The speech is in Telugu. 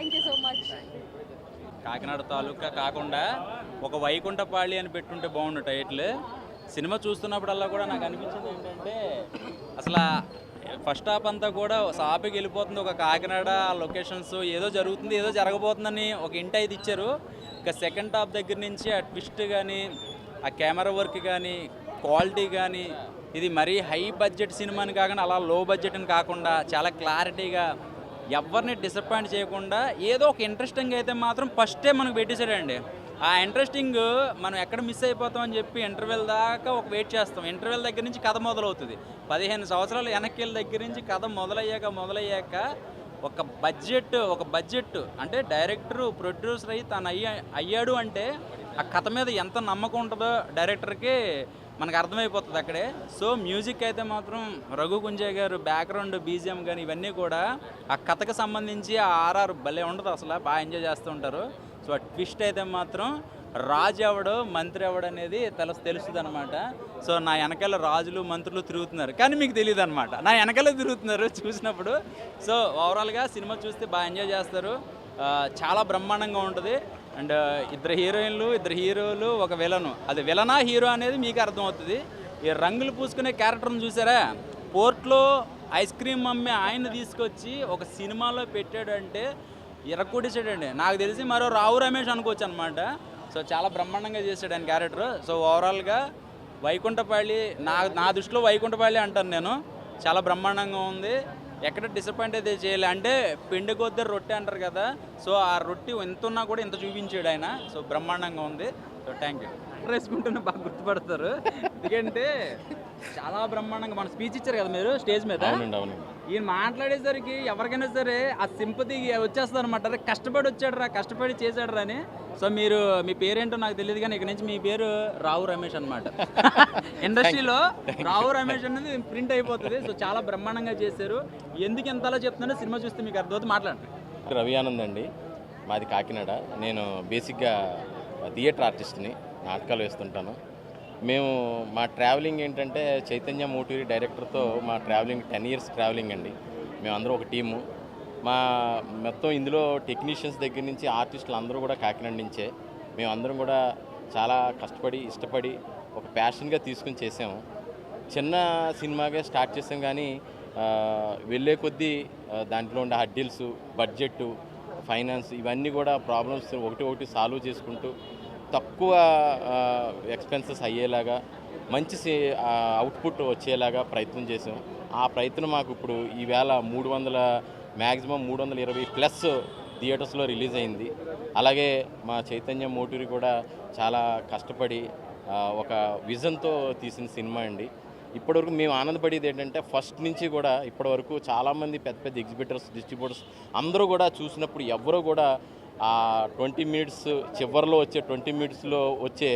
Thank you so much. Kakinada taluka కాకుండా ఒక వైకుంఠపాళి అని పెట్టుంటే బాగుండు టైటిల్. సినిమా చూస్తున్నప్పుడల్లా కూడా నాకు అనిపించింది ఏంటంటే అసలు ఫస్ట్ హాఫ్ అంతా కూడా సాపికి వెళ్ళిపోతుంది. ఒక కాకినాడ లొకేషన్స్ ఏదో జరుగుతుంది, ఏదో జరగబోతుందని ఒక ఇంటి అయితే ఇచ్చారు. ఇక సెకండ్ హాఫ్ దగ్గర నుంచి ఆ ట్విస్ట్ కానీ, ఆ కెమెరా వర్క్ కానీ, క్వాలిటీ కానీ, ఇది మరీ హై బడ్జెట్ సినిమాని కాకుండా అలా లో బడ్జెట్ అని కాకుండా చాలా క్లారిటీగా ఎవరిని డిసప్పాయింట్ చేయకుండా ఏదో ఒక ఇంట్రెస్టింగ్ అయితే మాత్రం ఫస్టే మనకు పెట్టేశాడండి. ఆ ఇంట్రెస్టింగ్ మనం ఎక్కడ మిస్ అయిపోతాం అని చెప్పి ఇంటర్వెల్ దాకా ఒక వెయిట్ చేస్తాం. ఇంటర్వెల్ దగ్గర నుంచి కథ మొదలవుతుంది. 15 సంవత్సరాలు వెనక్కి దగ్గర నుంచి కథ మొదలయ్యాక ఒక బడ్జెట్ అంటే డైరెక్టరు ప్రొడ్యూసర్ అయ్యి తను అయ్యాడు అంటే ఆ కథ మీద ఎంత నమ్మకం ఉంటుందో డైరెక్టర్కి మనకు అర్థమైపోతుంది అక్కడే. సో మ్యూజిక్ అయితే మాత్రం రఘు కుంజయ్ గారు బ్యాక్గ్రౌండ్ బీజిఎం కానీ ఇవన్నీ కూడా ఆ కథకు సంబంధించి ఆ ఆర్ఆర్ భలే ఉండదు, అసలు బాగా ఎంజాయ్ చేస్తూ ఉంటారు. సో ఆ ట్విస్ట్ అయితే మాత్రం రాజు ఎవడు మంత్రి ఎవడు అనేది తెలుస్తుంది అనమాట. సో నా వెనకాల రాజులు మంత్రులు తిరుగుతున్నారు కానీ మీకు తెలియదు అనమాట, నా వెనకాల తిరుగుతున్నారు చూసినప్పుడు. సో ఓవరాల్గా సినిమా చూస్తే బాగా ఎంజాయ్ చేస్తారు. చాలా బ్రహ్మాండంగా ఉంటుంది. అండ్ ఇద్దరు హీరోయిన్లు, ఇద్దరు హీరోలు, ఒక విలను. అది విలనా హీరో అనేది మీకు అర్థమవుతుంది. ఈ రంగులు పూసుకునే క్యారెక్టర్ని చూసారా, పోర్ట్లో ఐస్ క్రీమ్ అమ్మే ఆయన తీసుకొచ్చి ఒక సినిమాలో పెట్టాడు అంటే ఇరక్కొట్టేసాడండి. నాకు తెలిసి మరో రావు రమేష్ అనుకోవచ్చు అనమాట. సో చాలా బ్రహ్మాండంగా చేశాడు ఆయన క్యారెక్టర్. సో ఓవరాల్గా వైకుంఠపాళి నా దృష్టిలో వైకుంఠపాళి అంటాను నేను. చాలా బ్రహ్మాండంగా ఉంది. ఎక్కడ డిసప్పాయింట్ అయితే చేయలే. అంటే పిండి కొద్ది రొట్టె అంటారు కదా, సో ఆ రొట్టె ఎంత ఉన్నా కూడా ఇంత చూపించాడు ఆయన. సో బ్రహ్మాండంగా ఉంది. So thank you. వేసుకుంటూనే బాగా గుర్తుపడతారు ఎందుకంటే చాలా బ్రహ్మాండంగా మన స్పీచ్ ఇచ్చారు కదా మీరు స్టేజ్ మీద. ఈయన మాట్లాడేసరికి ఎవరికైనా సరే ఆ సింపతి వచ్చేస్తుంది అనమాట. కష్టపడి వచ్చాడు కష్టపడి చేశాడు అని. సో మీరు మీ పేరేంటో నాకు తెలియదు కానీ ఇక్కడ నుంచి మీ పేరు రావు రమేష్ అనమాట. ఇండస్ట్రీలో రావు రమేష్ అనేది ప్రింట్ అయిపోతుంది. సో చాలా బ్రహ్మాండంగా చేశారు. ఎందుకు ఎంతలా చెప్తున్నానో సినిమా చూస్తే మీకు అర్థమవుతుంది. మాట్లాడండి. రవి ఆనంద్ అండి, మాది కాకినాడ. నేను బేసిక్గా థియేటర్ ఆర్టిస్ట్ని, నాటకాలు వేస్తుంటాను. మేము మా ట్రావెలింగ్ ఏంటంటే చైతన్య మోటూరి డైరెక్టర్తో మా ట్రావెలింగ్ 10 years ట్రావెలింగ్ అండి. మేమందరం ఒక టీము. మా మొత్తం ఇందులో టెక్నీషియన్స్ దగ్గర నుంచి ఆర్టిస్టులు అందరూ కూడా కాకినాడ నుంచే. మేమందరం కూడా చాలా కష్టపడి ఇష్టపడి ఒక ప్యాషన్గా తీసుకుని చేసాము. చిన్న సినిమాగా స్టార్ట్ చేసాం కానీ వెళ్ళే కొద్దీ దాంట్లో ఉండే హడ్డిల్స్, బడ్జెట్, ఫైనాన్స్ ఇవన్నీ కూడా ప్రాబ్లమ్స్ ఒకటి సాల్వ్ చేసుకుంటూ తక్కువ ఎక్స్పెన్సెస్ అయ్యేలాగా మంచి అవుట్పుట్ వచ్చేలాగా ప్రయత్నం చేసాం. ఆ ప్రయత్నం మాకు ఇప్పుడు ఈవేళ 300 మ్యాక్సిమం 320+ థియేటర్స్లో రిలీజ్ అయింది. అలాగే మా చైతన్య మోటూరి కూడా చాలా కష్టపడి ఒక విజన్తో తీసిన సినిమా అండి. ఇప్పటివరకు మేము ఆనందపడేది ఏంటంటే ఫస్ట్ నుంచి కూడా ఇప్పటివరకు చాలామంది పెద్ద ఎగ్జిబిటర్స్, డిస్ట్రిబ్యూటర్స్ అందరూ కూడా చూసినప్పుడు ఎవరో కూడా ఆ 20 minutes చివరిలో వచ్చే 20 minutesలో వచ్చే